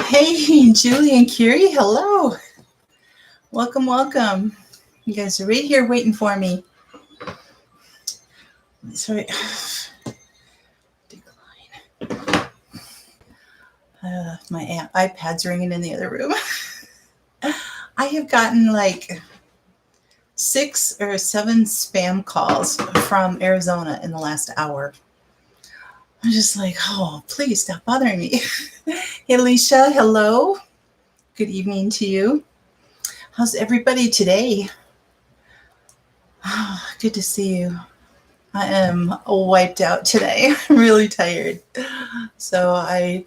Hey, Julie and Curie, hello. Welcome, welcome. You guys are right here waiting for me. Sorry. Decline. My iPad's ringing in the other room. I have gotten like 6 or 7 spam calls from Arizona in the last hour. I'm just like, oh, please stop bothering me. Hey, Alicia, hello. Good evening to you. How's everybody today? Oh, good to see you. I am wiped out today. I'm really tired. So I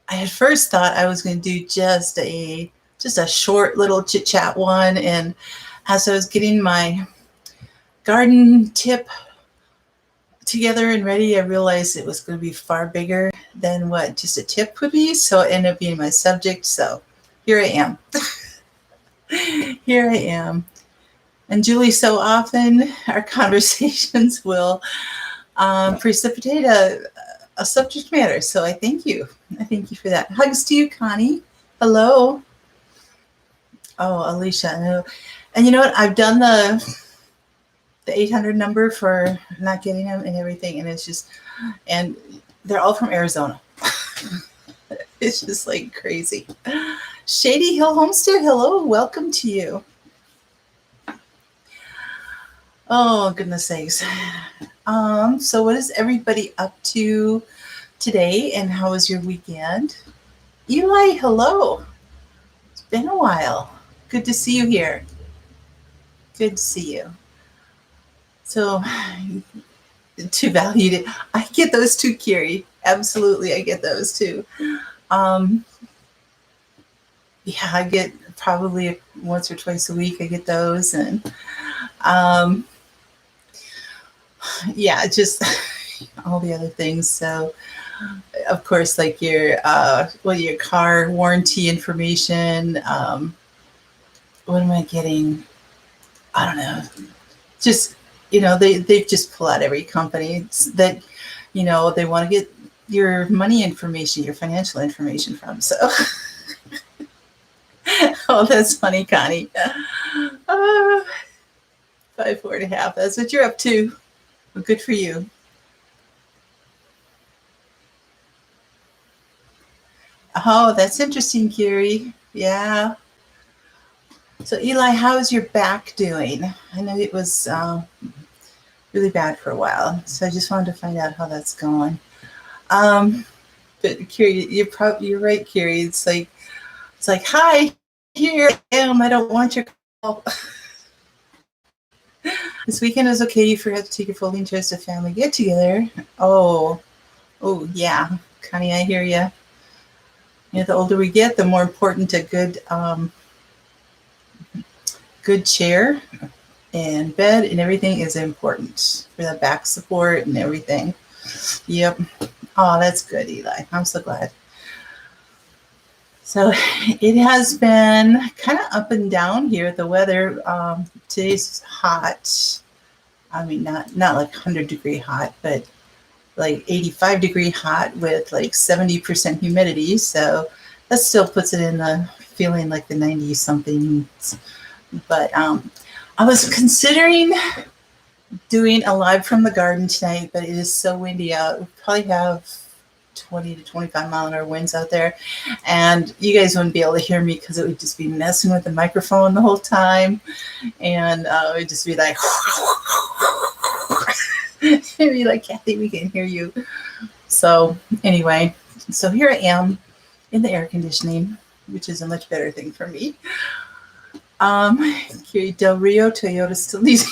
at first thought I was going to do just a short little chit chat one, and as I was getting my garden tip together and ready, I realized it was going to be far bigger than what just a tip would be. So it ended up being my subject. So here I am. Here I am. And Julie, so often our conversations will precipitate a subject matter. So I thank you. I thank you for that. Hugs to you, Connie. Hello. Oh, Alicia. And you know what? I've done the 800 number for not getting them and everything. And it's just, and they're all from Arizona. It's just like crazy. Shady Hill Homestead. Hello. Welcome to you. Oh, goodness sakes. So what is everybody up to today, and how was your weekend? Eli, hello. It's been a while. Good to see you here. Good to see you. So, too valued. I get those too, Kiri. Absolutely, I get those too. Yeah, I get probably once or twice a week. I get those, and yeah, just all the other things. So, of course, like your car warranty information. What am I getting? I don't know. Just, they just pull out every company that, they want to get your money information, your financial information from. So, oh, that's funny, Connie. 5.5. That's what you're up to. Well, good for you. Oh, that's interesting, Kiri. Yeah. So, Eli, how's your back doing? I know it was really bad for a while, so I just wanted to find out how that's going. But Kiri, you're right, Kiri. It's like, hi, here I am. I don't want your call. This weekend is okay. You forgot to take your folding chairs to family get together. Oh, yeah, Connie, I hear you. The older we get, the more important a good chair and bed and everything is important for the back support and everything. Yep. Oh, that's good, Eli. I'm so glad. So it has been kind of up and down here. The weather today's hot. I mean, not like 100-degree hot, but like 85-degree hot with like 70% humidity. So that still puts it in the feeling like the 90-something. But I was considering doing a live from the garden tonight, but it is so windy out. We probably have 20 to 25 mile an hour winds out there, and you guys wouldn't be able to hear me because it would just be messing with the microphone the whole time, and it would just be like it'd be like, Kathy, we can hear you. So anyway, so here I am in the air conditioning, which is a much better thing for me. Kiri Del Rio, Toyota still needs.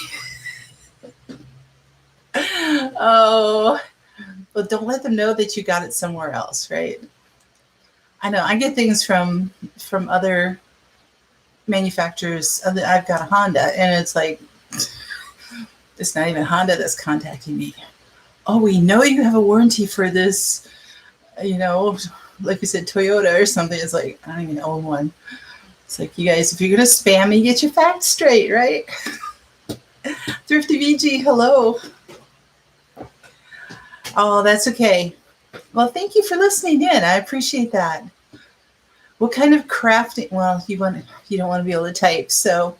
Oh, well, don't let them know that you got it somewhere else, right? I know I get things from other manufacturers. I've got a Honda, and it's like, it's not even Honda that's contacting me. Oh, we know you have a warranty for this, like you said, Toyota or something. It's like, I don't even own one. It's like, you guys, if you're going to spam me, get your facts straight, right? Thrifty VG, hello. Oh, that's okay. Well, thank you for listening in. I appreciate that. what kind of crafting? Well, you don't want to be able to type, so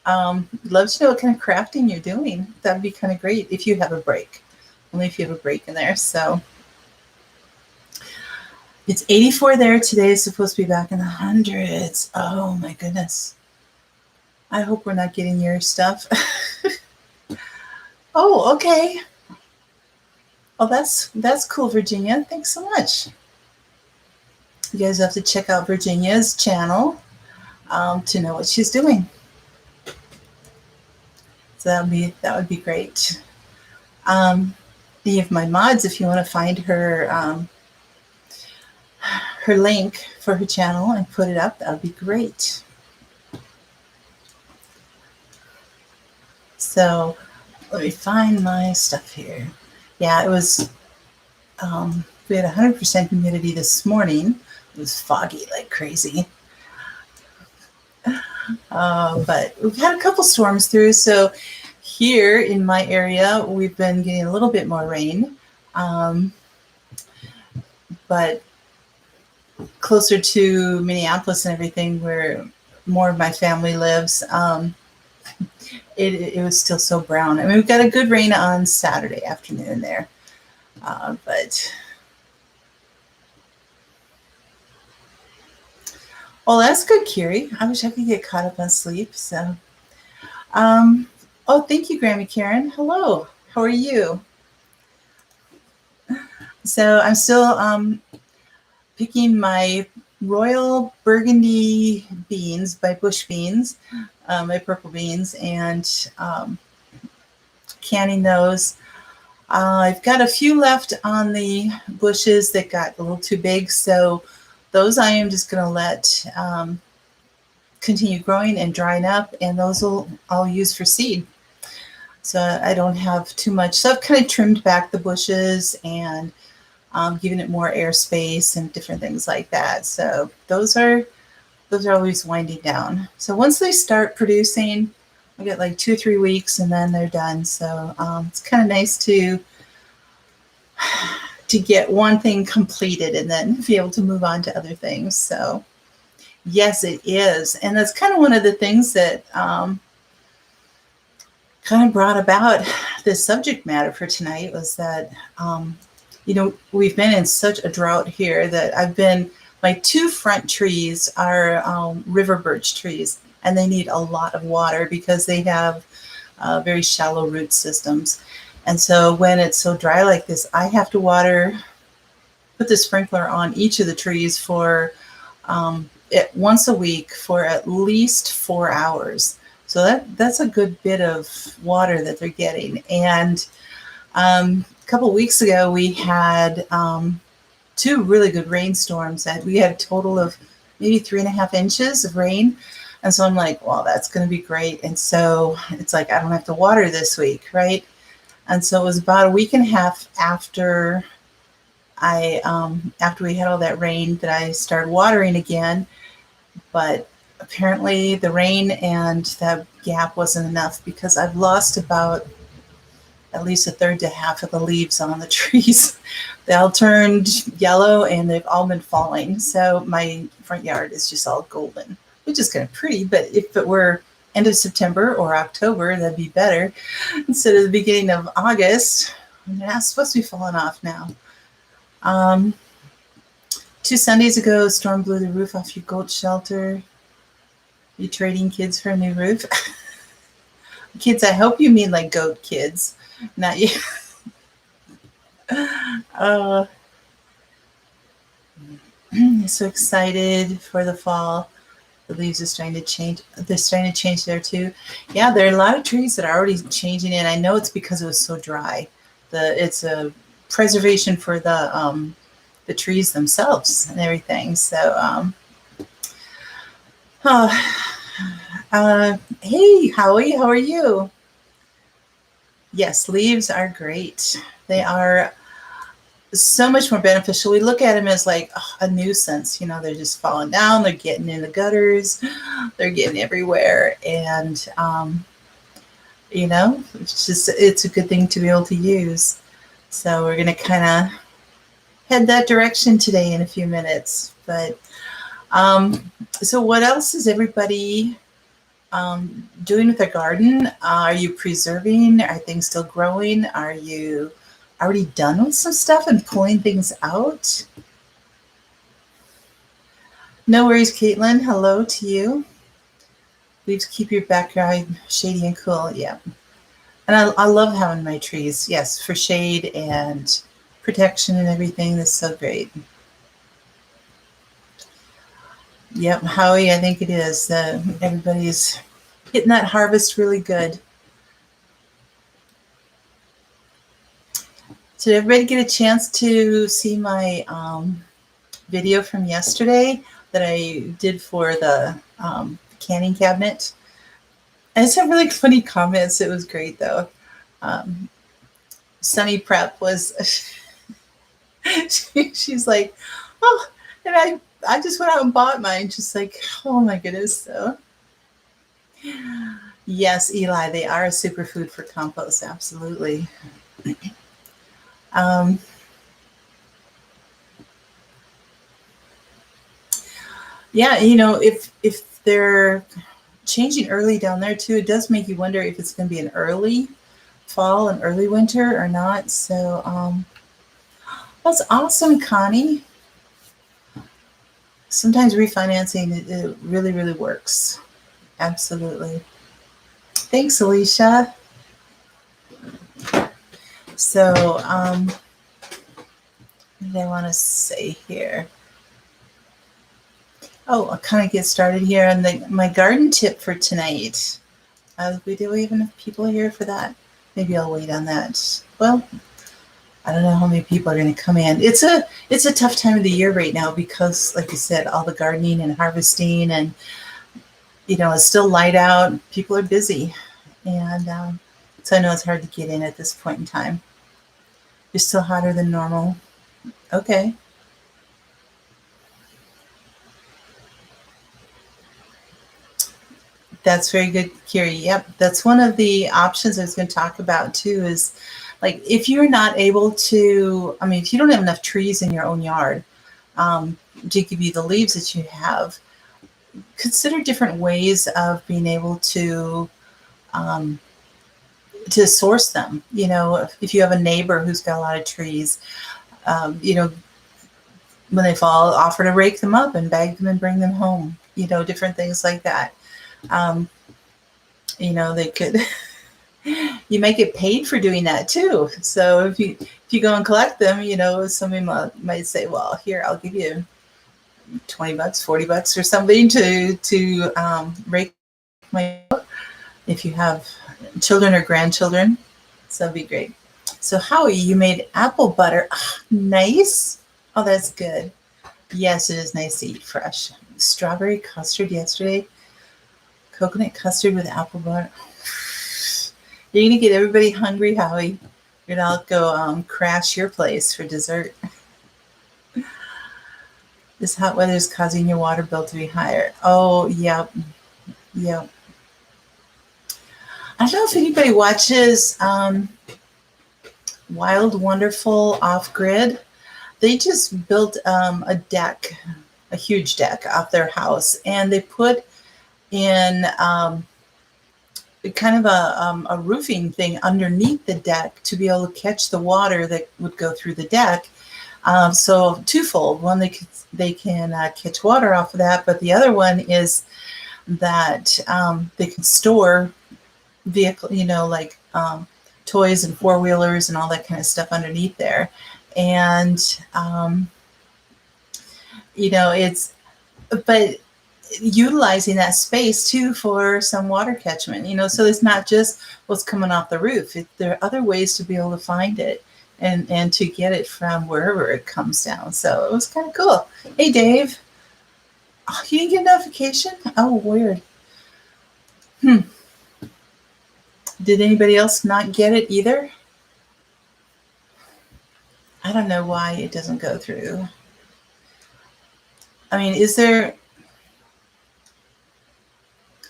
love to know what kind of crafting you're doing. That'd be kind of great if you have a break. Only if you have a break in there. So it's 84 there today. It's supposed to be back in the hundreds. Oh my goodness. I hope we're not getting your stuff. Oh, okay. Oh, that's cool, Virginia. Thanks so much. You guys have to check out Virginia's channel to know what she's doing. So that would be great. Any of my mods, if you want to find her her link for her channel and put it up, that would be great. So let me find my stuff here. Yeah, it was, we had 100% humidity this morning. It was foggy like crazy. But we've had a couple storms through. So here in my area, we've been getting a little bit more rain. But closer to Minneapolis and everything, where more of my family lives, it was still so brown. I mean, we got a good rain on Saturday afternoon there, but well, that's good, Kiri. I wish I could get caught up on sleep. So, oh, thank you, Grammy Karen. Hello, how are you? So I'm still picking my Royal Burgundy beans by Bush Beans, my purple beans, and canning those. I've got a few left on the bushes that got a little too big, so those I am just going to let continue growing and drying up, and those I'll use for seed. So I don't have too much. So I've kind of trimmed back the bushes and giving it more airspace and different things like that. So those are always winding down. So once they start producing, I get like 2 or 3 weeks and then they're done. So it's kind of nice to get one thing completed and then be able to move on to other things. So yes, it is. And that's kind of one of the things that kind of brought about this subject matter for tonight, was that we've been in such a drought here that my 2 front trees are river birch trees, and they need a lot of water because they have very shallow root systems. And so when it's so dry like this, I have to put the sprinkler on each of the trees for once a week for at least 4 hours. So that's a good bit of water that they're getting. And a couple of weeks ago, we had 2 really good rainstorms. We had a total of maybe 3.5 inches of rain. And so I'm like, well, that's going to be great. And so it's like, I don't have to water this week, right? And so it was about a week and a half after after we had all that rain that I started watering again. But apparently the rain and that gap wasn't enough, because I've lost about at least a third to half of the leaves on the trees. They all turned yellow and they've all been falling. So my front yard is just all golden, which is kind of pretty. But if it were end of September or October, that'd be better. Instead of the beginning of August, it's supposed to be falling off now. 2 Sundays ago, a storm blew the roof off your goat shelter. You trading kids for a new roof? Kids, I hope you mean like goat kids, not you. So excited for the fall. The leaves are starting to change. They're starting to change there too. Yeah, there are a lot of trees that are already changing, and I know it's because it was so dry. It's a preservation for the trees themselves and everything. So, hey, Howie, how are you? Yes, leaves are great. They are so much more beneficial. We look at them as like a nuisance. They're just falling down. They're getting in the gutters. They're getting everywhere. And, it's a good thing to be able to use. So we're going to kind of head that direction today in a few minutes. But So what else is everybody doing with their garden? Are you preserving? Are things still growing? Are you already done with some stuff and pulling things out? No worries, Caitlin. Hello to you. Please keep your backyard shady and cool. Yeah. And I love having my trees. Yes, for shade and protection and everything. That's so great. Yep, Howie, I think it is. Everybody's hitting that harvest really good. Did everybody get a chance to see my video from yesterday that I did for the canning cabinet? And it's some really funny comments. It was great, though. Sunny Prep was, she's like, oh, and I just went out and bought mine. Just like, oh my goodness. So, yes, Eli, they are a superfood for compost. Absolutely. Yeah, you know, if they're changing early down there too, it does make you wonder if it's going to be an early fall and early winter or not. So that's awesome, Connie. Sometimes refinancing, it really, really works. Absolutely. Thanks, Alicia. So what did I want to say here? Oh, I'll kind of get started here on my garden tip for tonight. Do we have enough people here for that? Maybe I'll wait on that. Well, I don't know how many people are going to come in. It's a tough time of the year right now because, like you said, all the gardening and harvesting and, you know, it's still light out. People are busy. And so I know it's hard to get in at this point in time. You're still hotter than normal. Okay. That's very good, Kiri. Yep. That's one of the options I was going to talk about too is like if you're not able to, I mean, if you don't have enough trees in your own yard to give you the leaves that you have, consider different ways of being able to source them. You know, if you have a neighbor who's got a lot of trees, you know, when they fall, offer to rake them up and bag them and bring them home. You know, different things like that. You know, they could, you might get paid for doing that too. So if you go and collect them, you know, somebody might say, well, here, I'll give you $20, $40 or something to rake my, if you have children or grandchildren. So that'd be great. So Howie, you made apple butter. Oh, nice. Oh, that's good. Yes, it is nice to eat fresh. Strawberry custard yesterday. Coconut custard with apple butter. You're going to get everybody hungry, Howie. You're going to go crash your place for dessert. This hot weather is causing your water bill to be higher. Oh, yep. Yep. I don't know if anybody watches Wild Wonderful Off-Grid. They just built a deck, a huge deck off their house, and they put in kind of a roofing thing underneath the deck to be able to catch the water that would go through the deck. So twofold. One, they can catch water off of that, but the other one is that they can store vehicle, you know, like toys and four-wheelers and all that kind of stuff underneath there. And you know, but utilizing that space too for some water catchment, you know, so it's not just what's coming off the roof. There are other ways to be able to find it and to get it from wherever it comes down. So it was kind of cool. Hey, Dave. Oh, you didn't get a notification? Oh, weird. Did anybody else not get it either? I don't know why it doesn't go through. I mean, is there...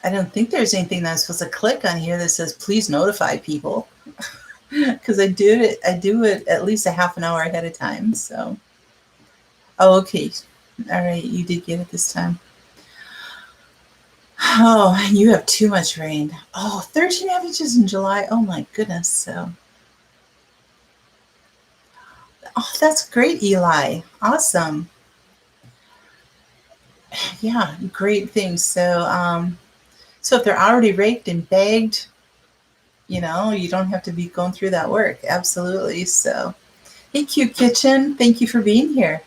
I don't think there's anything that I'm supposed to click on here that says, please notify people. Because I do it at least a half an hour ahead of time. So, oh, okay. All right, you did get it this time. Oh, you have too much rain. Oh, 13.5 inches in July. Oh my goodness. So, oh, that's great, Eli. Awesome. Yeah, great things. So if they're already raked and bagged, you don't have to be going through that work. Absolutely. So, hey, Cute Kitchen, thank you for being here.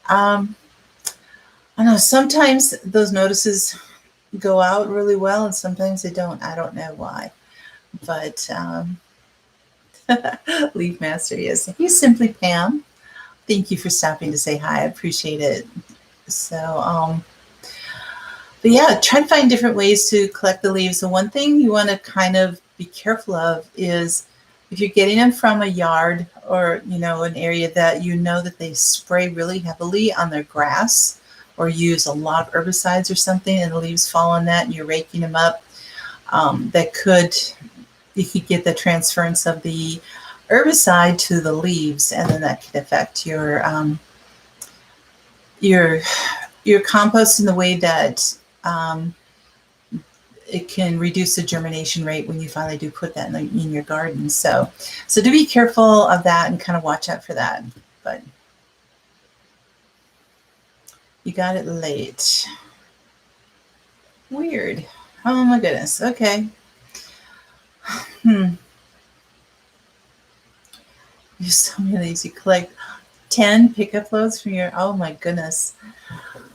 I know sometimes those notices go out really well and sometimes they don't. I don't know why. But Leaf Master, yes. He's Simply Pam. Thank you for stopping to say hi. I appreciate it. So, but yeah, try to find different ways to collect the leaves. The one thing you want to kind of be careful of is if you're getting them from a yard or, an area that that they spray really heavily on their grass or use a lot of herbicides or something and the leaves fall on that and you're raking them up, you could get the transference of the herbicide to the leaves and then that could affect your compost in the way that it can reduce the germination rate when you finally do put that in your garden. So do be careful of that and kind of watch out for that. But you got it late. Weird. Oh my goodness. Okay. There's so many of these. You collect 10 pickup loads from your, oh my goodness.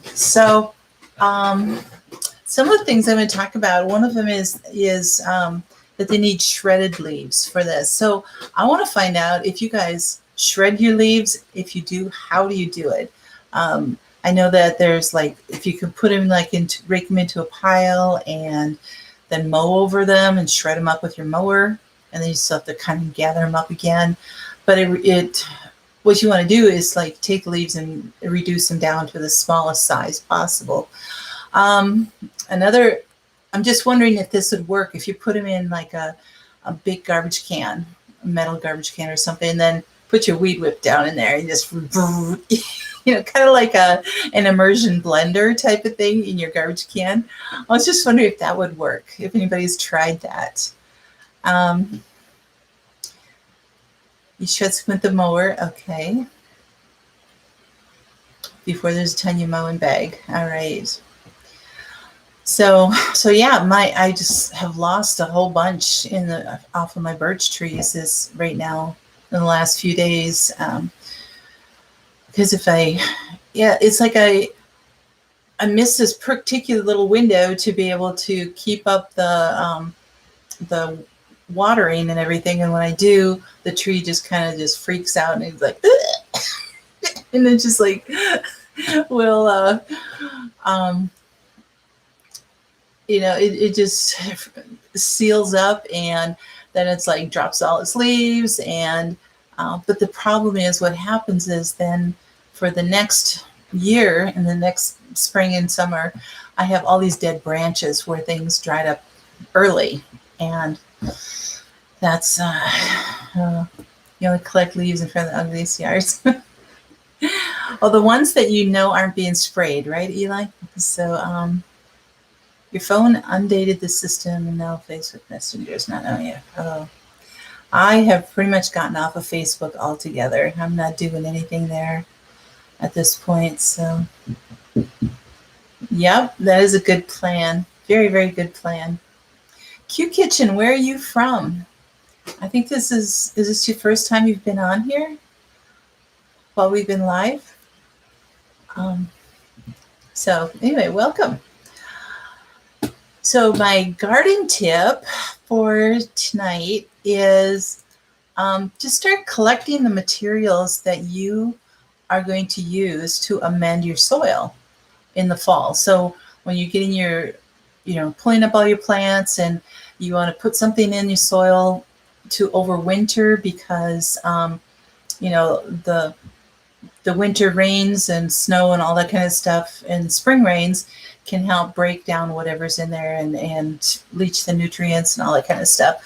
So, some of the things I'm going to talk about, one of them is that they need shredded leaves for this. So I want to find out if you guys shred your leaves. If you do, how do you do it? I know that there's if you can put them rake them into a pile and then mow over them and shred them up with your mower. And then you still have to kind of gather them up again. But what you want to do is take the leaves and reduce them down to the smallest size possible. I'm just wondering if this would work if you put them in a big garbage can, a metal garbage can or something, and then put your weed whip down in there and just, kind of like an immersion blender type of thing in your garbage can. I was just wondering if that would work, if anybody's tried that. You shred some with the mower, okay. Before there's a ton you mow and bag. All right. So yeah, I just have lost a whole bunch off of my birch trees right now in the last few days. Because it's like I missed this particular little window to be able to keep up the watering and everything. And when I do, the tree just kind of just freaks out and it's like, and then just will, it just seals up and then it's drops all its leaves. And, but the problem is what happens is then for the next year and the next spring and summer, I have all these dead branches where things dried up early. And that's, you only collect leaves in front of the ugliest yards. Oh, the ones that aren't being sprayed, right, Eli? So, your phone undated the system and now Facebook Messenger is not on yet. Oh, I have pretty much gotten off of Facebook altogether. I'm not doing anything there at this point. So, yep, that is a good plan. Very, very good plan. Cute Kitchen, where are you from? I think is this your first time you've been on here while we've been live? So anyway, welcome. So my garden tip for tonight is just start collecting the materials that you are going to use to amend your soil in the fall. So when you're getting your, pulling up all your plants and you want to put something in your soil to overwinter because, the winter rains and snow and all that kind of stuff and spring rains can help break down whatever's in there and leach the nutrients and all that kind of stuff.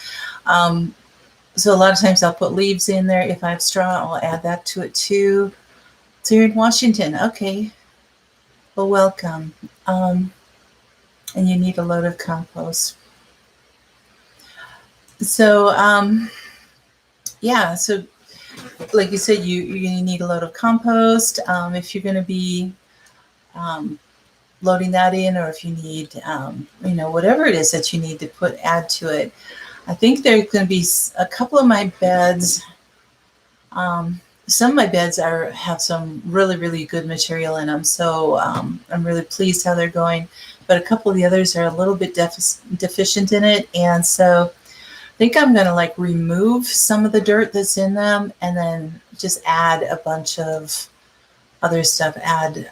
So a lot of times I'll put leaves in there. If I have straw, I'll add that to it too. So you're in Washington. Okay. Well, welcome. And you need a load of compost. So, yeah, so like you said, you're going to need a load of compost. If you're going to be loading that in, or if you need, whatever it is that you need to add to it. I think there's going to be a couple of my beds. Some of my beds have some really, really good material in them. So I'm really pleased how they're going. But a couple of the others are a little bit deficient in it. And so I think I'm going to remove some of the dirt that's in them and then just add a bunch of other stuff. Add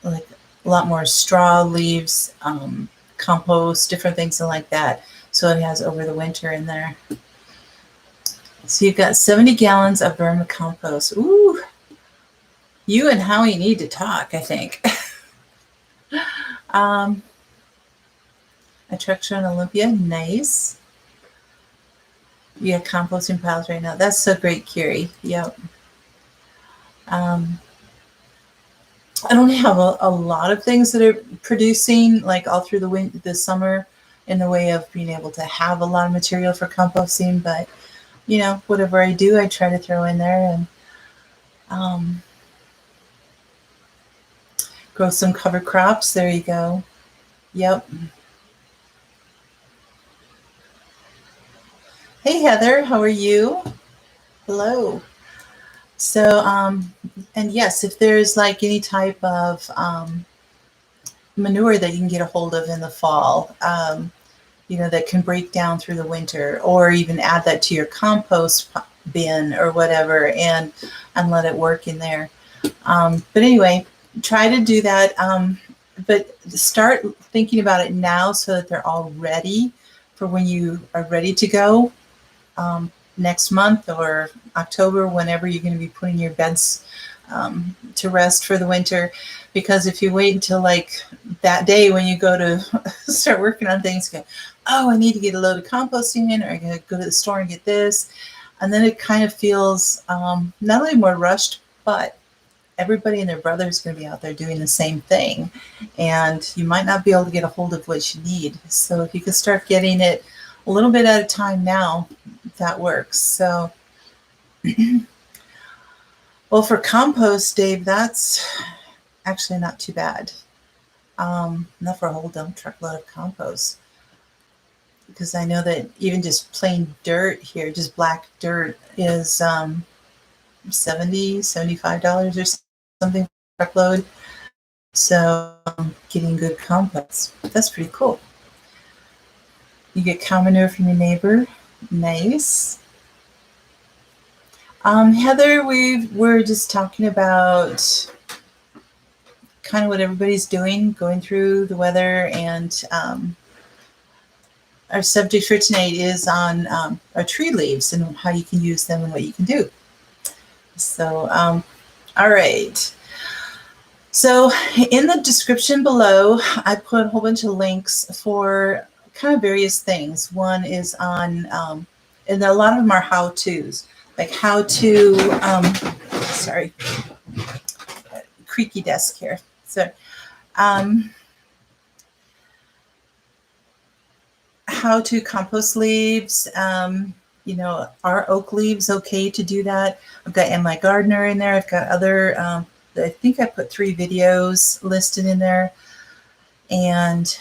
like a lot more straw, leaves, compost, different things like that. So it has over the winter in there. So you've got 70 gallons of vermicompost. Ooh, you and Howie need to talk, I think. A truck show in Olympia, nice. Yeah, composting piles right now. That's so great, Kiri. Yep. I don't have a lot of things that are producing all through the summer in the way of being able to have a lot of material for composting, but whatever I do, I try to throw in there and grow some cover crops. There you go. Yep. Hey, Heather, how are you? Hello. So, and yes, if there's any type of manure that you can get a hold of in the fall, that can break down through the winter, or even add that to your compost bin or whatever, and let it work in there. But anyway, try to do that. But start thinking about it now so that they're all ready for when you are ready to go next month or October, whenever you're going to be putting your beds to rest for the winter. Because if you wait until that day when you go to start working on things, go, oh, I need to get a load of composting in, or I gotta go to the store and get this. And then it kind of feels not only more rushed, but everybody and their brother is going to be out there doing the same thing. And you might not be able to get a hold of what you need. So if you can start getting it a little bit at a time now, that works. So, well, for compost, Dave, that's actually not too bad. Not for a whole dump truck load of compost. Because I know that even just plain dirt here, just black dirt, is $70, $75 or something per truckload. So getting good compost, that's pretty cool. You get cow manure from your neighbor. Nice. Heather, we're just talking about kind of what everybody's doing, going through the weather, and our subject for tonight is on our tree leaves and how you can use them and what you can do. So, all right. So in the description below, I put a whole bunch of links for kind of various things. One is on, and a lot of them are how-tos, like how to, sorry, creaky desk here. So, how to compost leaves. Are oak leaves okay to do that? I've got Am I Gardener in there. I've got other, I think I put 3 videos listed in there. And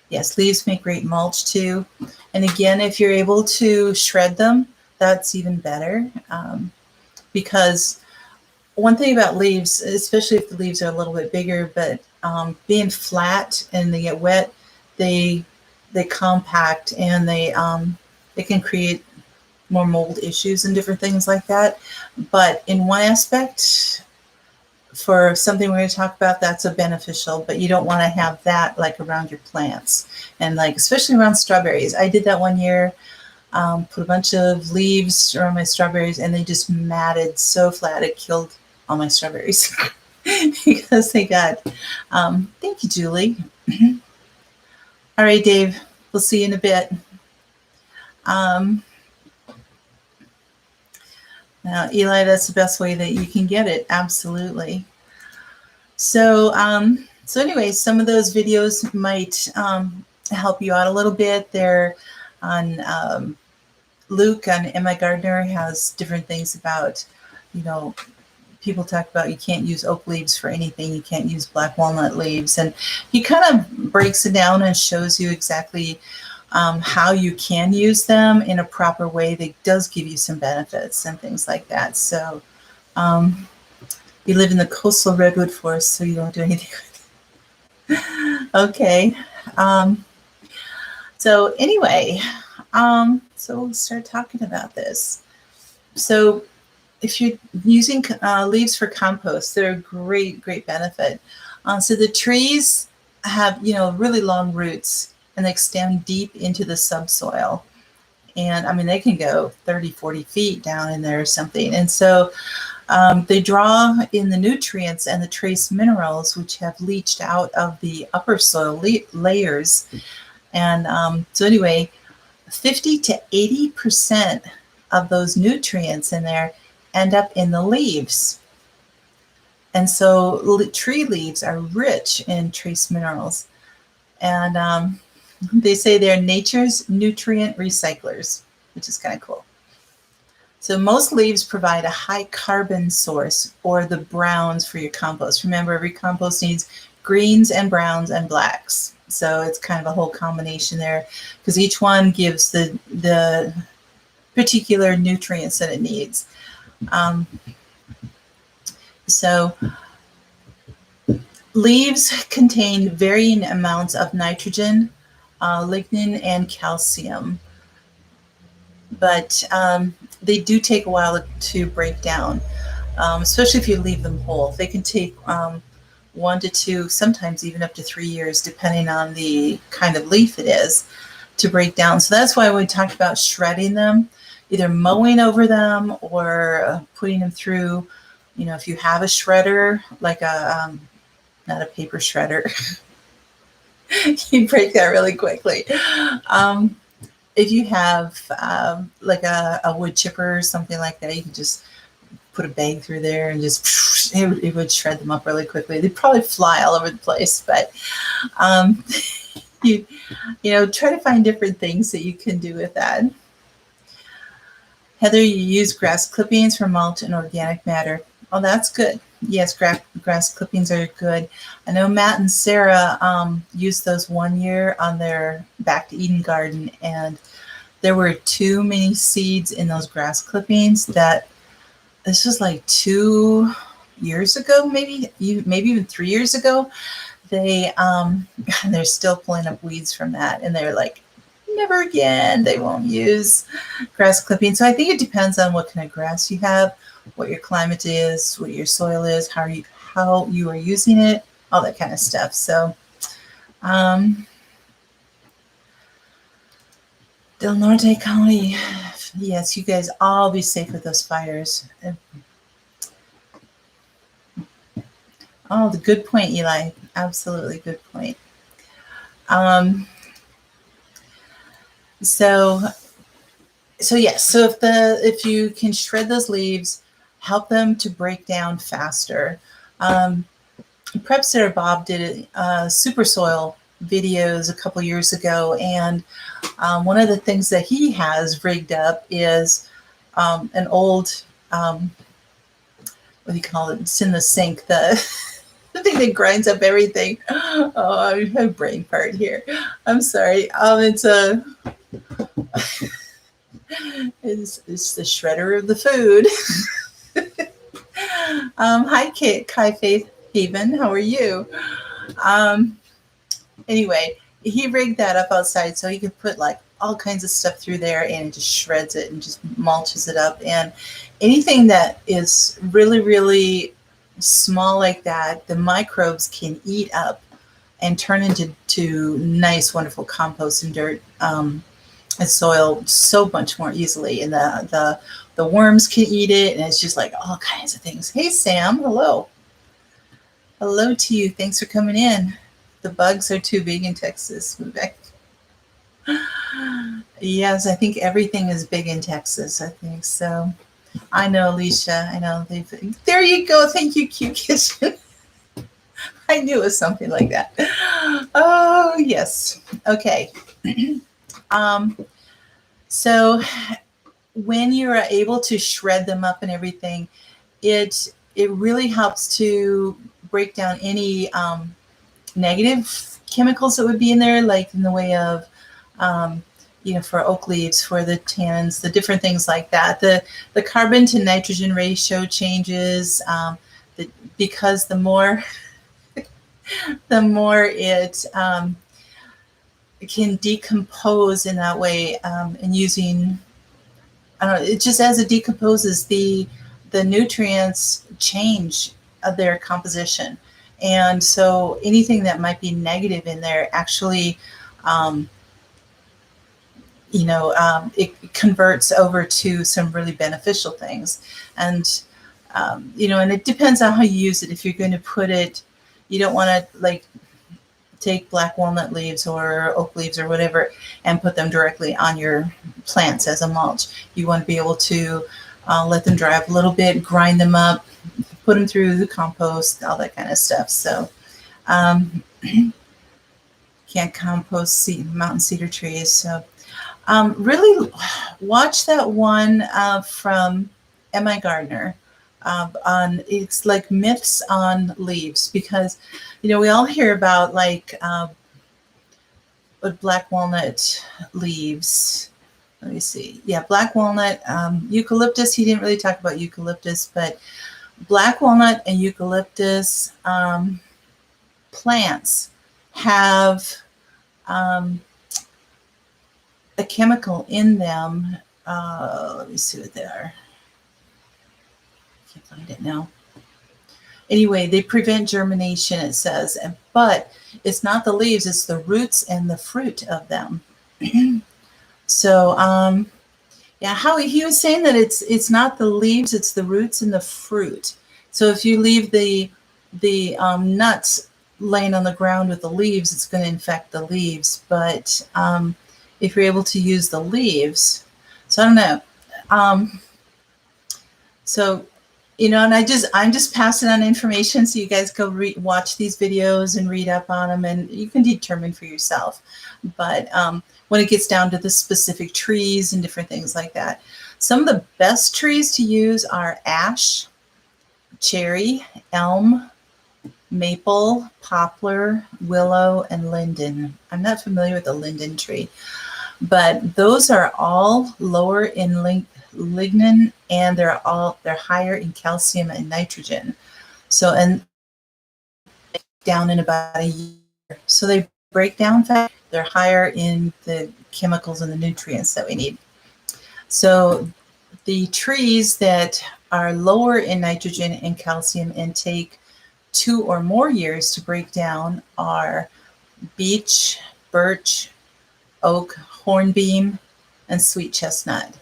yes, leaves make great mulch too. And again, if you're able to shred them, that's even better. Because one thing about leaves, especially if the leaves are a little bit bigger, but being flat and they get wet, they compact, and they can create more mold issues and different things like that. But in one aspect, for something we're going to talk about, that's a beneficial, but you don't want to have that around your plants, and especially around strawberries. I did that one year. Put a bunch of leaves around my strawberries, and they just matted so flat it killed all my strawberries because they got, thank you, Julie. All right, Dave, we'll see you in a bit. Now, Eli, that's the best way that you can get it. Absolutely. So, so anyway, some of those videos might help you out a little bit. They're on Luke on Emma Gardner has different things about, you know, people talk about you can't use oak leaves for anything. You can't use black walnut leaves. And he kind of breaks it down and shows you exactly how you can use them in a proper way that does give you some benefits and things like that. So you live in the coastal redwood forest, so you don't do anything with it. Okay. So anyway, so we'll start talking about this. So if you're using leaves for compost, they're a great, great benefit. So the trees have, really long roots and they extend deep into the subsoil. And I mean, they can go 30, 40 feet down in there or something. And so they draw in the nutrients and the trace minerals, which have leached out of the upper soil layers. And so anyway, 50 to 80% of those nutrients in there end up in the leaves. And so tree leaves are rich in trace minerals. And they say they're nature's nutrient recyclers, which is kind of cool. So most leaves provide a high carbon source, or the browns for your compost. Remember, every compost needs greens and browns and blacks. So it's kind of a whole combination there, because each one gives the particular nutrients that it needs. So leaves contain varying amounts of nitrogen, lignin, and calcium, but they do take a while to break down, especially if you leave them whole. They can take 1 to 2, sometimes even up to 3 years, depending on the kind of leaf it is, to break down. So that's why we talked about shredding them, either mowing over them or putting them through, if you have a shredder, like not a paper shredder, you break that really quickly. If you have like a wood chipper or something like that, you can just put a bag through there and just, it would shred them up really quickly. They'd probably fly all over the place, but you try to find different things that you can do with that. Heather, you use grass clippings for mulch and organic matter. Oh, that's good. Yes, grass clippings are good. I know Matt and Sarah used those one year on their Back to Eden garden, and there were too many seeds in those grass clippings that this was like 2 years ago, maybe even 3 years ago. They're still pulling up weeds from that, and they're like, never again. They won't use grass clippings. So I think it depends on what kind of grass you have, what your climate is, what your soil is, how you are using it, all that kind of stuff. So Del Norte County, yes, you guys all be safe with those fires. Oh, the good point, Eli. Absolutely good point. So yes, so if you can shred those leaves, help them to break down faster. Prepsteader Bob did super soil videos a couple years ago, and one of the things that he has rigged up is an old what do you call it? It's in the sink, the thing that grinds up everything. Oh, I have a brain fart here. I'm sorry. It's the shredder of the food. Hi, Kai Faith Haven. How are you? Anyway, he rigged that up outside so he could put like all kinds of stuff through there, and it just shreds it and just mulches it up. And anything that is really, really small like that, the microbes can eat up and turn into nice, wonderful compost and dirt and soil so much more easily. And the worms can eat it, and it's just like all kinds of things. Hey, Sam. Hello. Hello to you. Thanks for coming in. The bugs are too big in Texas. Move back. Yes, I think everything is big in Texas. I think so. I know, Alicia. I know. There you go. Thank you, Cute Kitchen. I knew it was something like that. Oh, yes. Okay. um, so when you're able to shred them up and everything, it really helps to break down any negative chemicals that would be in there, like in the way of, for oak leaves, for the tannins, the different things like that. The carbon to nitrogen ratio changes because the more it can decompose in that way, and using, I don't know, it just as it decomposes, the nutrients change their composition. And so anything that might be negative in there actually, it converts over to some really beneficial things. And, and it depends on how you use it. If you're going to put it, you don't want to take black walnut leaves or oak leaves or whatever and put them directly on your plants as a mulch. You want to be able to let them dry up a little bit, grind them up, put them through the compost, all that kind of stuff. So can't compost mountain cedar trees. So really watch that one from M.I. Gardner. On it's like myths on leaves, because we all hear about black walnut leaves. Let me see. Yeah, black walnut, eucalyptus. He didn't really talk about eucalyptus, but black walnut and eucalyptus plants have a chemical in them. Let me see what they are. Can't find it now. Anyway, they prevent germination, it says, but it's not the leaves, it's the roots and the fruit of them. So, how he was saying that it's not the leaves, it's the roots and the fruit. So if you leave the nuts laying on the ground with the leaves, it's going to infect the leaves. But if you're able to use the leaves, so I don't know. So, and I'm just passing on information so you guys go watch these videos and read up on them, and you can determine for yourself. But when it gets down to the specific trees and different things like that, some of the best trees to use are ash, cherry, elm, maple, poplar, willow, and linden. I'm not familiar with the linden tree, but those are all lower in lignin, and they're higher in calcium and nitrogen. So, and down in about a year. So they break down fast. They're higher in the chemicals and the nutrients that we need. So the trees that are lower in nitrogen and calcium and take 2 or more years to break down are beech, birch, oak, hornbeam, and sweet chestnut.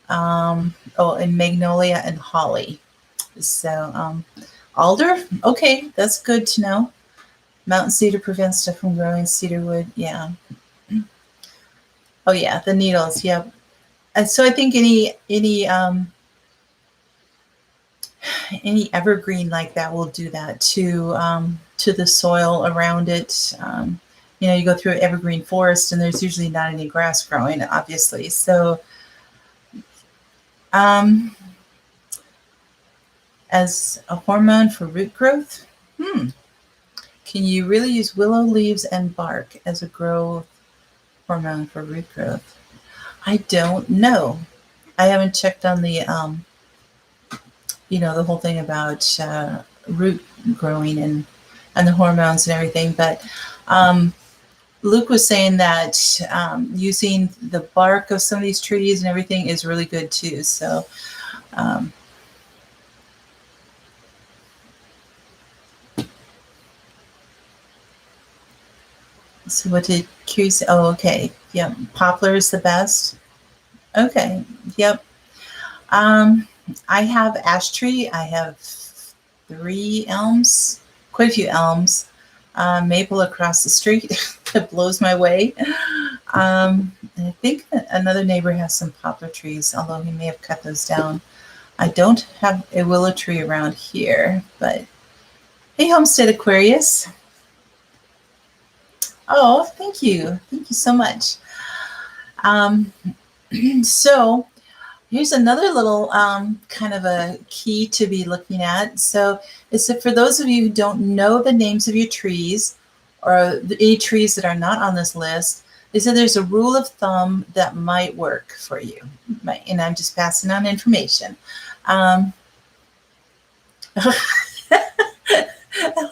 And magnolia and holly. So alder, okay, that's good to know. Mountain cedar prevents stuff from growing. Cedar wood, yeah. Oh yeah, the needles, yeah. And so I think any evergreen like that will do that to the soil around it. You go through an evergreen forest, and there's usually not any grass growing, obviously. So as a hormone for root growth, can you really use willow leaves and bark as a growth hormone for root growth? I don't know. I haven't checked on the the whole thing about root growing and the hormones and everything. But Luke was saying that using the bark of some of these trees and everything is really good too. So so what did Q say? Oh, okay. Yep. Poplar is the best. Okay. Yep. I have ash tree. I have 3 elms, quite a few elms, maple across the street that blows my way. And I think another neighbor has some poplar trees, although he may have cut those down. I don't have a willow tree around here, but hey, Homestead Aquarius. Oh, thank you. Thank you so much. So here's another little kind of a key to be looking at. So it's that for those of you who don't know the names of your trees or any trees that are not on this list, they said there's a rule of thumb that might work for you. And I'm just passing on information. I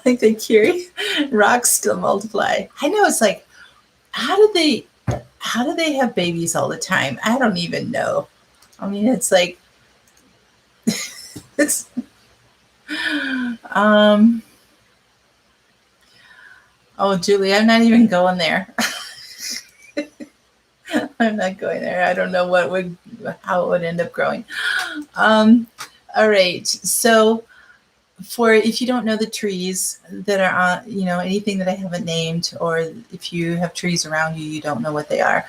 like they carry rocks still multiply. I know, it's like, how do they have babies all the time? I don't even know. I mean, it's like, it's, oh, Julie, I'm not even going there. I'm not going there. I don't know how it would end up growing. All right. So if you don't know the trees that are on, anything that I haven't named, or if you have trees around you, you don't know what they are.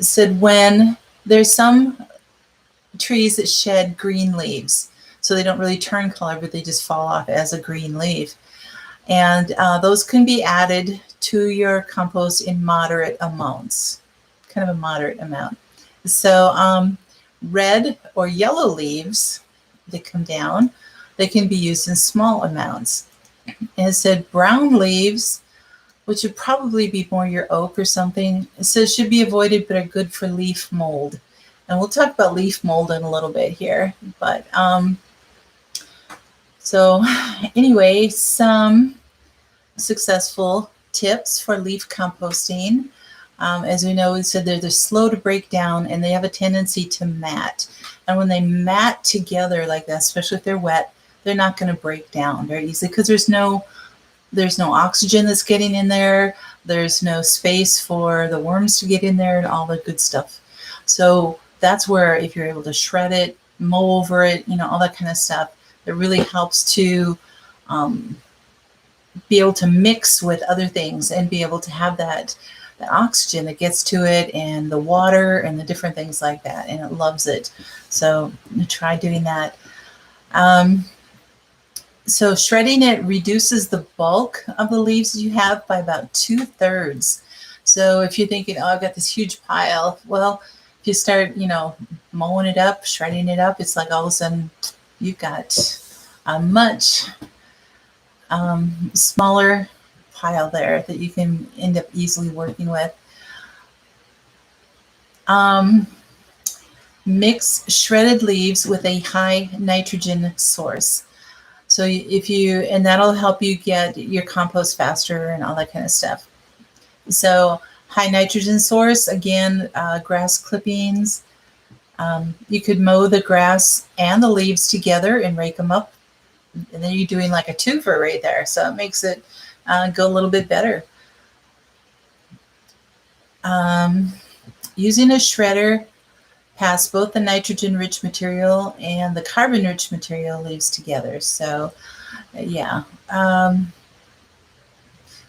Said when there's some trees that shed green leaves, so they don't really turn color, but they just fall off as a green leaf. And those can be added to your compost in moderate amounts, kind of a moderate amount. So red or yellow leaves that come down, they can be used in small amounts. And it said brown leaves, which would probably be more your oak or something, it says should be avoided but are good for leaf mold. And we'll talk about leaf mold in a little bit here. But so anyway, some successful tips for leaf composting. As we know, we said they're slow to break down and they have a tendency to mat. And when they mat together like that, especially if they're wet, they're not going to break down very easily because there's no oxygen that's getting in there. There's no space for the worms to get in there and all the good stuff. So that's where if you're able to shred it, mow over it, all that kind of stuff, it really helps to be able to mix with other things and be able to have that oxygen that gets to it and the water and the different things like that. And it loves it. So try doing that. So shredding it reduces the bulk of the leaves you have by about 2/3. So if you're thinking, oh, I've got this huge pile, well, if you start, mowing it up, shredding it up, it's like all of a sudden you've got a much smaller pile there that you can end up easily working with. Mix shredded leaves with a high nitrogen source. So and that'll help you get your compost faster and all that kind of stuff. So high nitrogen source, again, grass clippings. You could mow the grass and the leaves together and rake them up. And then you're doing like a twofer right there. So it makes it go a little bit better. Using a shredder, pass both the nitrogen-rich material and the carbon-rich material leaves together. So, yeah.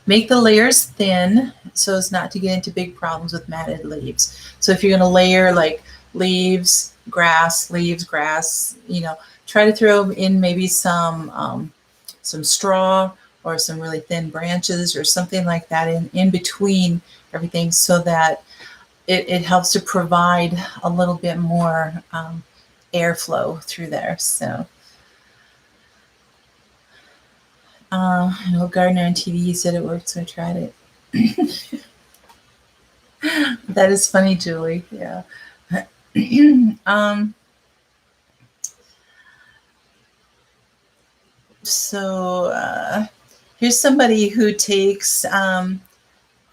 Make the layers thin so as not to get into big problems with matted leaves. So if you're going to layer like leaves, grass, try to throw in maybe some straw or some really thin branches or something like that in between everything so that it helps to provide a little bit more airflow through there. So I know Gardner on TV said it worked, so I tried it. That is funny, Julie. Yeah. So here's somebody who takes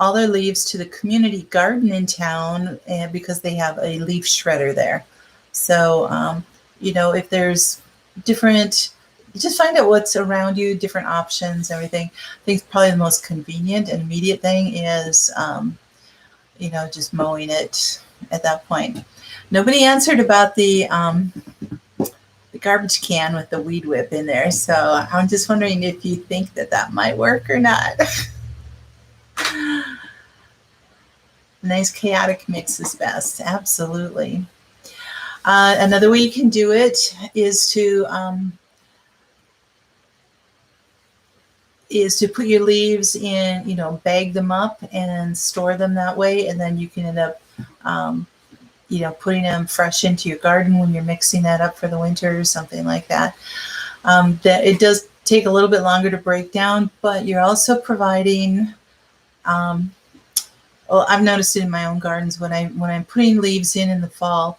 all their leaves to the community garden in town because they have a leaf shredder there. So, if there's different, just find out what's around you, different options, everything. I think probably the most convenient and immediate thing is, just mowing it at that point. Nobody answered about the garbage can with the weed whip in there. So I'm just wondering if you think that might work or not. Nice chaotic mix is best. Absolutely. Another way you can do it is to put your leaves in, bag them up and store them that way. And then you can end up, putting them fresh into your garden when you're mixing that up for the winter or something like that. That it does take a little bit longer to break down, but you're also providing, well, I've noticed it in my own gardens when I'm putting leaves in the fall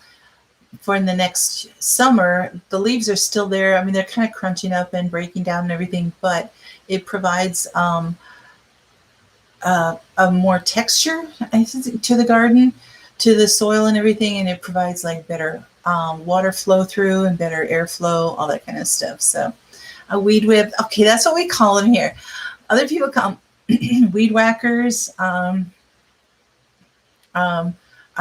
for the next summer, the leaves are still there. I mean, they're kind of crunching up and breaking down and everything, but it provides a more texture, I think, to the garden, to the soil and everything, and it provides like better water flow through and better airflow, all that kind of stuff. So a weed whip, okay, that's what we call them here. Other people call them weed whackers.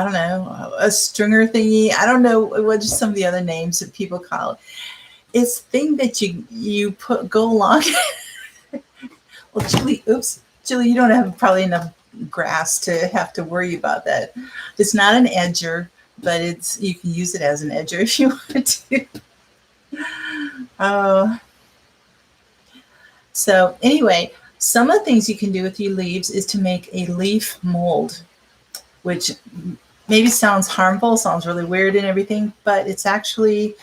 I don't know, a stringer thingy. I don't know what just some of the other names that people call it. It's the thing that you go along. Well, Julie, you don't have probably enough grass to have to worry about that. It's not an edger, but you can use it as an edger if you want to. So anyway, some of the things you can do with your leaves is to make a leaf mold, which maybe sounds harmful, sounds really weird and everything, but it's actually,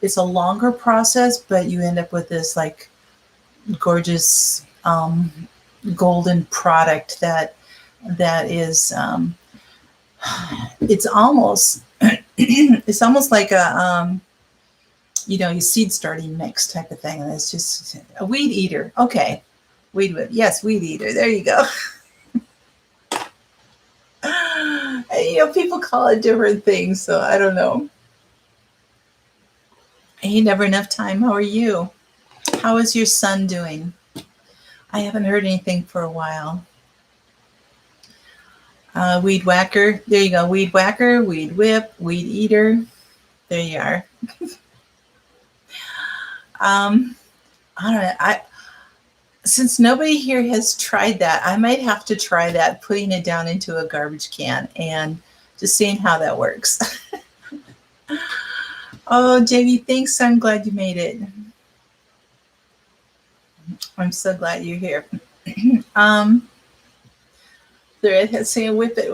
it's a longer process, but you end up with this like gorgeous golden product that is, it's almost like a, your seed starting mix type of thing. And it's just a weed eater. Okay. Weed whip. Yes, weed eater. There you go. People call it different things, so I don't know. Hey, never enough time. How are you? How is your son doing? I haven't heard anything for a while. Weed whacker. There you go. Weed whacker, weed whip, weed eater. There you are. I don't know. Since nobody here has tried that, I might have to try that, putting it down into a garbage can and just seeing how that works. Oh, Jamie, thanks. I'm glad you made it. I'm so glad you're here. The redhead saying, whip it.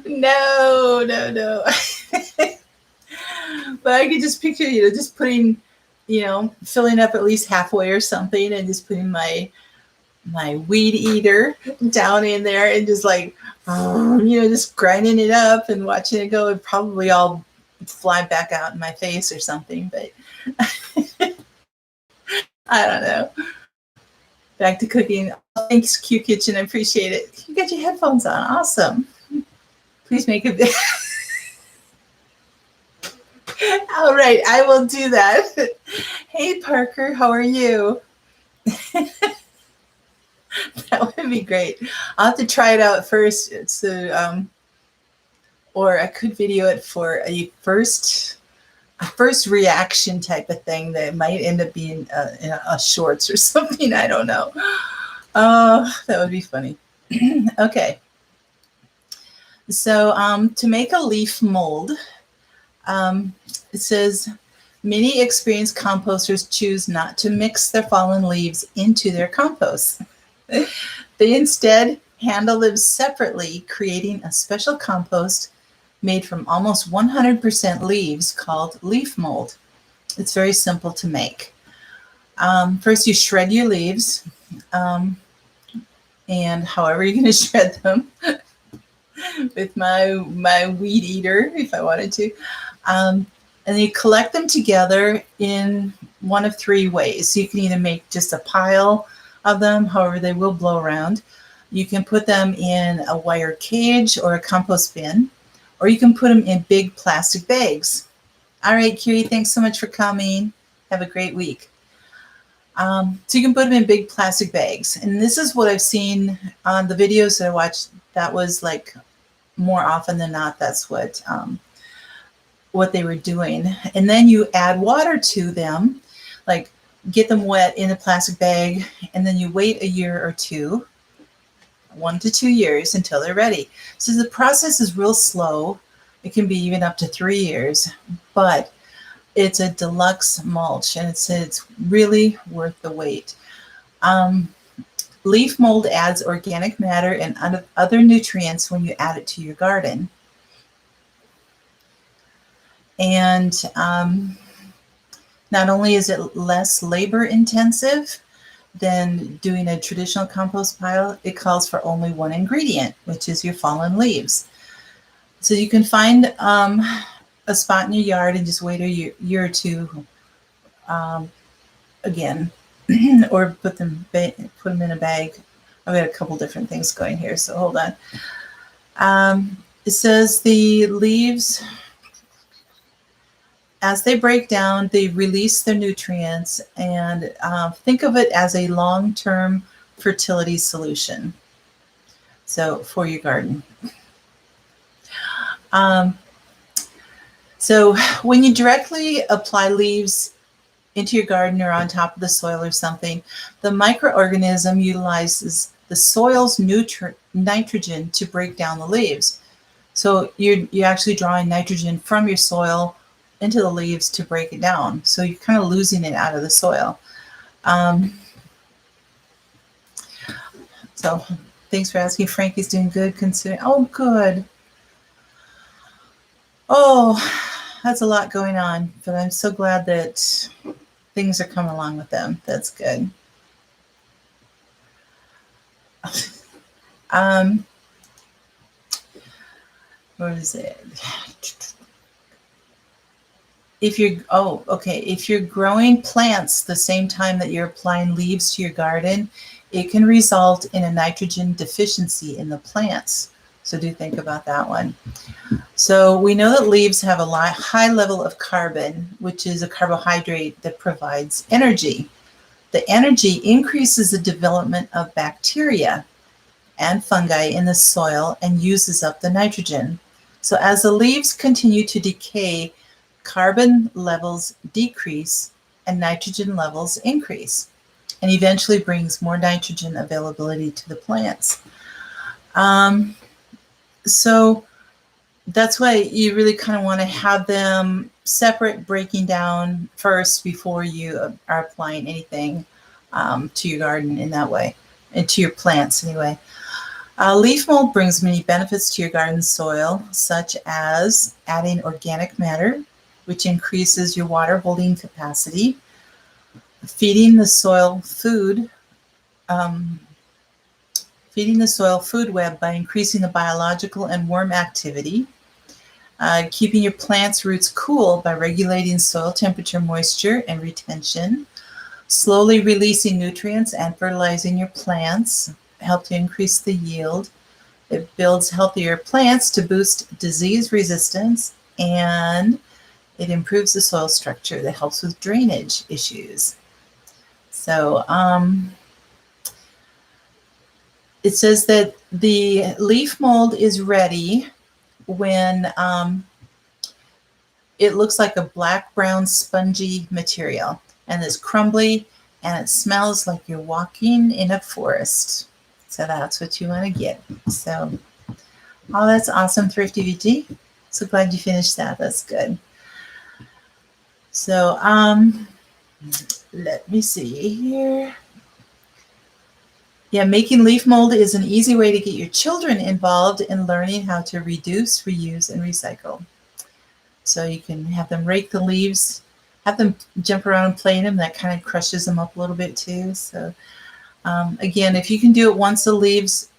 No. But I could just picture, just putting, filling up at least halfway or something and just putting my weed eater down in there and just like, just grinding it up and watching it go. It'd probably all fly back out in my face or something, but I don't know. Back to cooking. Oh, thanks, Q Kitchen. I appreciate it. You got your headphones on. Awesome. Please make a video. All right, I will do that. Hey, Parker, how are you? That would be great. I'll have to try it out first. Or I could video it for a first reaction type of thing that might end up being in a shorts or something. I don't know. Oh, that would be funny. Okay. So to make a leaf mold, it says, many experienced composters choose not to mix their fallen leaves into their compost. They instead handle them separately, creating a special compost made from almost 100% leaves called leaf mold. It's very simple to make. First, you shred your leaves, and however you're going to shred them, with my weed eater, if I wanted to. And you collect them together in one of three ways. So you can either make just a pile of them, however they will blow around. You can put them in a wire cage or a compost bin, or you can put them in big plastic bags. All right, Curie, thanks so much for coming. Have a great week. So you can put them in big plastic bags. And this is what I've seen on the videos that I watched. That was like more often than not, that's what they were doing. And then you add water to them, like get them wet in a plastic bag, and then you wait a year or two. 1 to 2 years until they're ready. So the process is real slow. It can be even up to 3 years, but it's a deluxe mulch, and it's really worth the wait. Leaf mold adds organic matter and other nutrients when you add it to your garden. And not only is it less labor intensive than doing a traditional compost pile, it calls for only one ingredient, which is your fallen leaves. So you can find a spot in your yard and just wait a year or two again, or put them in a bag. I've got a couple different things going here, so hold on. It says the leaves, as they break down, they release their nutrients, and think of it as a long-term fertility solution. So for your garden. So when you directly apply leaves into your garden or on top of the soil or something, the microorganism utilizes the soil's nitrogen to break down the leaves. So you're actually drawing nitrogen from your soil into the leaves to break it down. So you're kind of losing it out of the soil. So thanks for asking. Frankie's doing good considering. Oh, good. Oh, that's a lot going on, but I'm so glad that things are coming along with them. That's good. What is it? If you're growing plants the same time that you're applying leaves to your garden, it can result in a nitrogen deficiency in the plants. So do think about that one. So we know that leaves have a high level of carbon, which is a carbohydrate that provides energy. The energy increases the development of bacteria and fungi in the soil and uses up the nitrogen. So as the leaves continue to decay, carbon levels decrease and nitrogen levels increase, and eventually brings more nitrogen availability to the plants. So that's why you really kind of want to have them separate, breaking down first before you are applying anything to your garden in that way, and to your plants anyway. Leaf mold brings many benefits to your garden soil, such as adding organic matter, which increases your water holding capacity, feeding the soil food web by increasing the biological and worm activity, keeping your plant's roots cool by regulating soil temperature, moisture, and retention, slowly releasing nutrients and fertilizing your plants, help to increase the yield. It builds healthier plants to boost disease resistance, and it improves the soil structure that helps with drainage issues. So it says that the leaf mold is ready when it looks like a black-brown spongy material, and it's crumbly, and it smells like you're walking in a forest. So that's what you want to get. So, oh, that's awesome, Thrifty VG. So glad you finished that. That's good. So let me see here. Yeah, making leaf mold is an easy way to get your children involved in learning how to reduce, reuse, and recycle. So you can have them rake the leaves, have them jump around and play in them. That kind of crushes them up a little bit too. So again, if you can do it once the leaves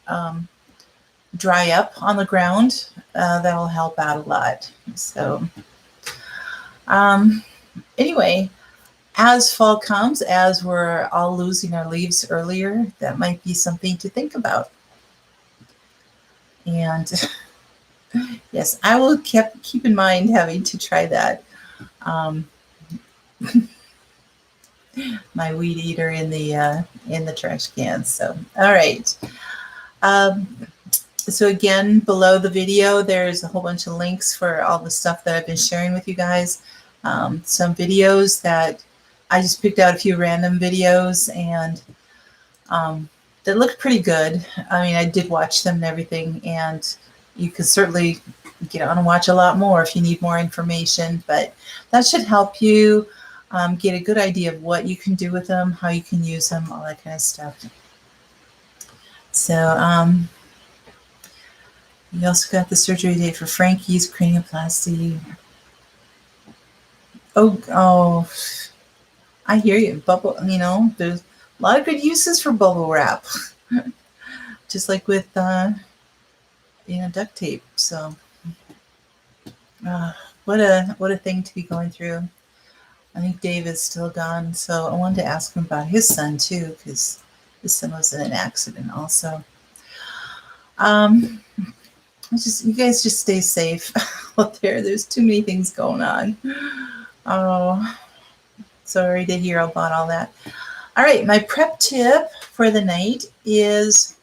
dry up on the ground, that will help out a lot. So anyway, as fall comes, as we're all losing our leaves earlier, that might be something to think about. And yes, I will keep in mind having to try that. My weed eater in the trash can. So, all right. So again, below the video, there's a whole bunch of links for all the stuff that I've been sharing with you guys. Some videos that I just picked out a few random videos, and that looked pretty good. I mean, I did watch them and everything, and you could certainly get on and watch a lot more if you need more information, but that should help you get a good idea of what you can do with them, how you can use them, all that kind of stuff. So you also got the surgery date for Frankie's cranioplasty. Oh, I hear you. Bubble, there's a lot of good uses for bubble wrap, just like with duct tape. So what a thing to be going through. I think Dave is still gone, so I wanted to ask him about his son too, because his son was in an accident also. You guys just stay safe out there. There's too many things going on. Oh, sorry to hear about all that. All right, my prep tip for the night is,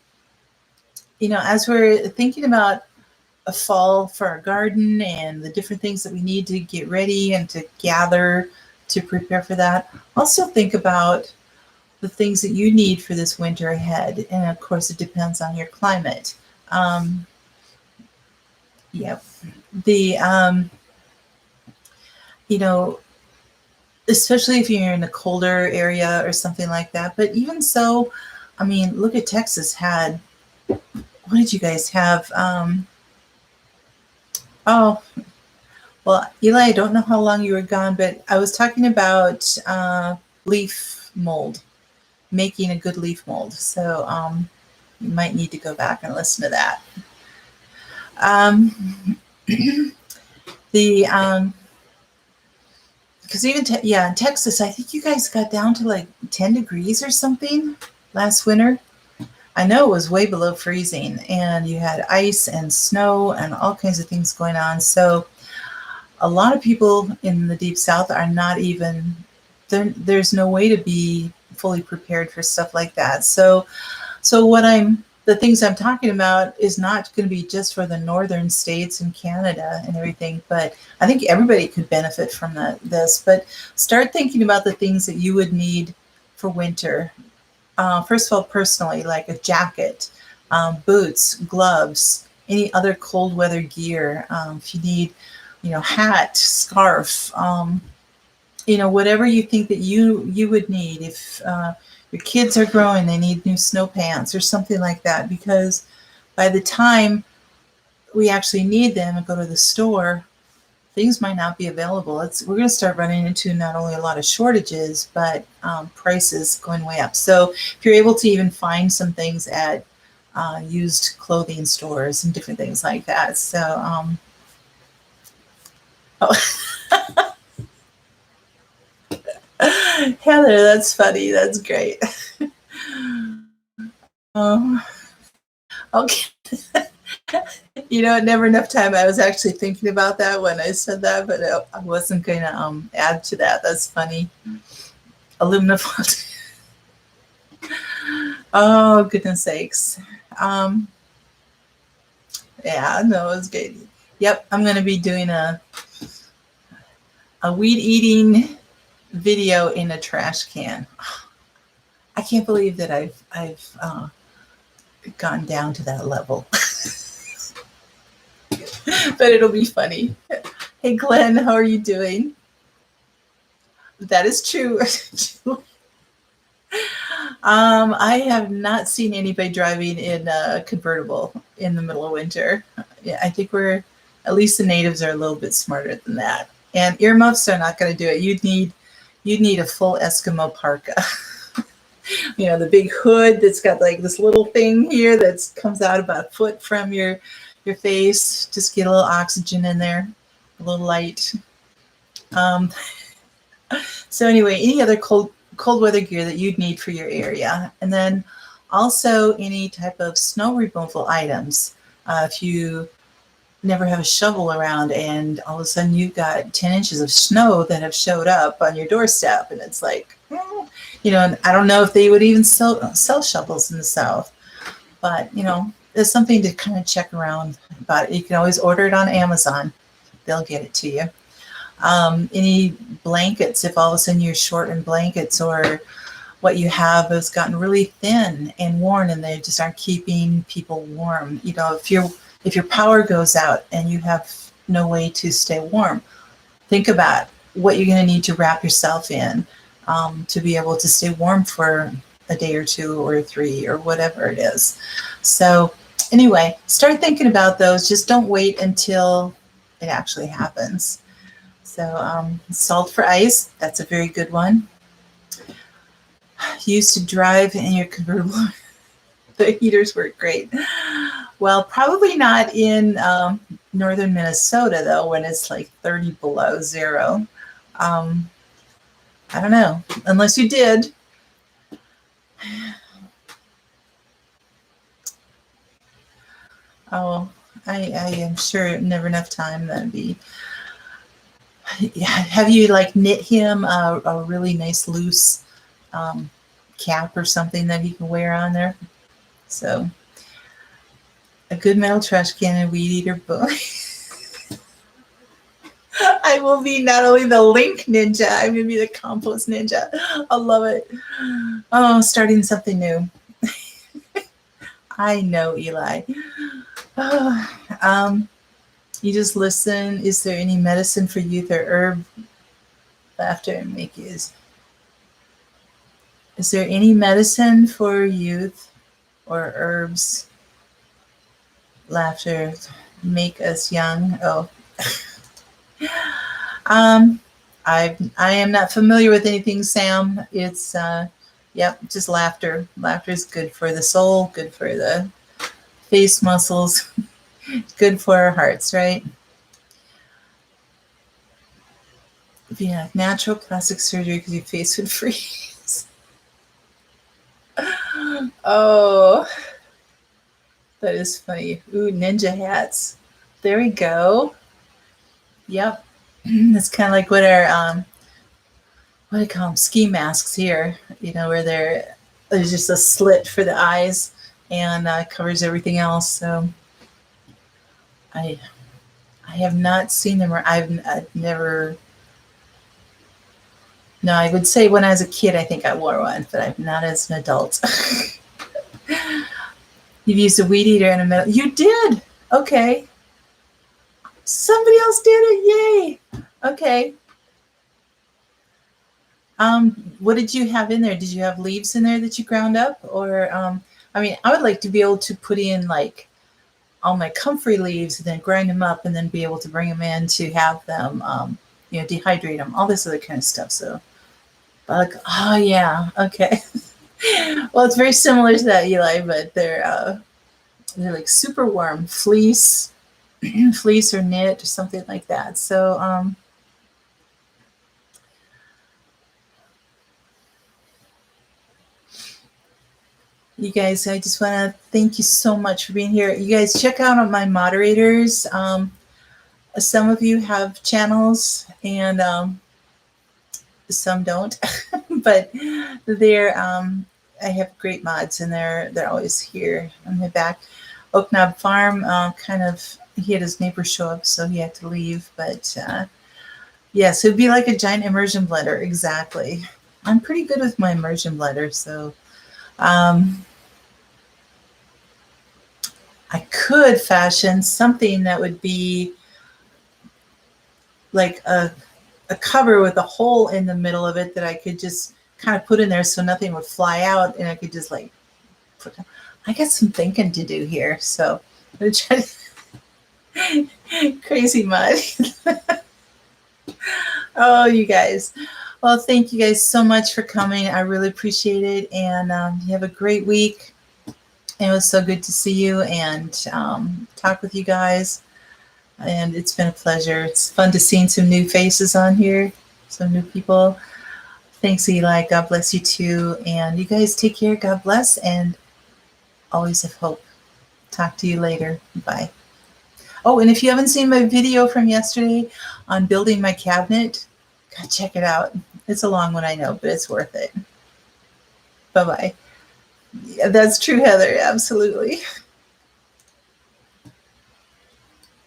as we're thinking about a fall for our garden and the different things that we need to get ready and to gather to prepare for that, also think about the things that you need for this winter ahead. And of course, it depends on your climate. Especially if you're in a colder area or something like that. But even so, I mean, look at Texas had, what did you guys have? Well, Eli, I don't know how long you were gone, but I was talking about leaf mold, making a good leaf mold. So you might need to go back and listen to that. Because even in Texas, I think you guys got down to like 10 degrees or something last winter. I know it was way below freezing, and you had ice and snow and all kinds of things going on. So a lot of people in the Deep South are not even, there's no way to be fully prepared for stuff like that. So the things I'm talking about is not going to be just for the northern states and Canada and everything, but I think everybody could benefit from this. But start thinking about the things that you would need for winter. First of all, personally, like a jacket, boots, gloves, any other cold weather gear. If you need, hat, scarf, whatever you think that you would need. If your kids are growing, they need new snow pants or something like that, because by the time we actually need them and go to the store, things might not be available. We're going to start running into not only a lot of shortages, but prices going way up. So if you're able to even find some things at used clothing stores and different things like that. So, Heather, that's funny. That's great. Okay. Never enough time. I was actually thinking about that when I said that, but I wasn't going to add to that. That's funny. Aluminum foil. Oh, goodness sakes. Yeah, no, it was great. Yep, I'm going to be doing a weed eating video in a trash can. I can't believe that I've gone down to that level. But it'll be funny. Hey, Glenn, how are you doing? That is true. I have not seen anybody driving in a convertible in the middle of winter. Yeah, I think at least the natives are a little bit smarter than that. And earmuffs are not going to do it. You'd need a full Eskimo parka. The big hood that's got like this little thing here that comes out about a foot from your face. Just get a little oxygen in there, a little light. So anyway, any other cold weather gear that you'd need for your area. And then also any type of snow removal items. If you never have a shovel around and all of a sudden you've got 10 inches of snow that have showed up on your doorstep, and it's like, and I don't know if they would even sell shovels in the South, but there's something to kind of check around about it. You can always order it on Amazon. They'll get it to you. Any blankets, if all of a sudden you're short in blankets, or what you have has gotten really thin and worn, and they just aren't keeping people warm. You know, if your power goes out and you have no way to stay warm, think about what you're going to need to wrap yourself in to be able to stay warm for a day or two or three or whatever it is. So anyway, start thinking about those. Just don't wait until it actually happens. So salt for ice, that's a very good one. Used to drive in your convertible. The heaters work great. Well, probably not in northern Minnesota, though, when it's like 30 below zero. I don't know, unless you did. Oh, I am sure never enough time. That'd be. Have you like knit him a really nice loose cap or something that he can wear on there? So a good metal trash can and weed eater book. I will be not only the link ninja, I'm going to be the compost ninja. I love it. Oh, starting something new. I know, Eli. Oh, you just listen. Is there any medicine for youth or herb? Laughter and make use. Is there any medicine for youth or herbs? Laughter make us young. Oh. I am not familiar with anything, Sam. It's yep, just laughter. Laughter is good for the soul, good for the face muscles, good for our hearts, right? Yeah, natural plastic surgery because your face would freeze. Oh, that is funny. Ooh, ninja hats. There we go. Yep. That's kind of like what our what do you call them, ski masks here, you know, where there's just a slit for the eyes and covers everything else. So I have not seen them, or I've never. No, I would say when I was a kid, I think I wore one, but I'm not as an adult. You've used a weed eater and a metal. You did. Okay. Somebody else did it. Yay. Okay. What did you have in there? Did you have leaves in there that you ground up? Or, I mean, I would like to be able to put in like all my comfrey leaves and then grind them up and then be able to bring them in to have them, you know, dehydrate them, all this other kind of stuff. So, like, oh yeah. Okay. Well, it's very similar to that, Eli, but they're like super warm fleece, fleece or knit or something like that. So, you guys, I just want to thank you so much for being here. You guys check out my moderators. Some of you have channels and some don't, but they're I have great mods and they're always here on my back. Oak Knob Farm, kind of, he had his neighbor show up, so he had to leave. But yes, it'd be like a giant immersion blender. Exactly. I'm pretty good with my immersion blender, so I could fashion something that would be like a cover with a hole in the middle of it that I could just kind of put in there so nothing would fly out, and I could just like put. I got some thinking to do here, so I'm gonna try to crazy mud. Oh, you guys. Well, thank you guys so much for coming. I really appreciate it, and you have a great week. It was so good to see you and talk with you guys. And it's been a pleasure. It's fun to see some new faces on here, some new people. Thanks, Eli. God bless you too. And you guys take care. God bless. And always have hope. Talk to you later. Bye. Oh, and if you haven't seen my video from yesterday on building my cabinet, God, check it out. It's a long one, I know, but it's worth it. Bye-bye. Yeah, that's true, Heather. Absolutely.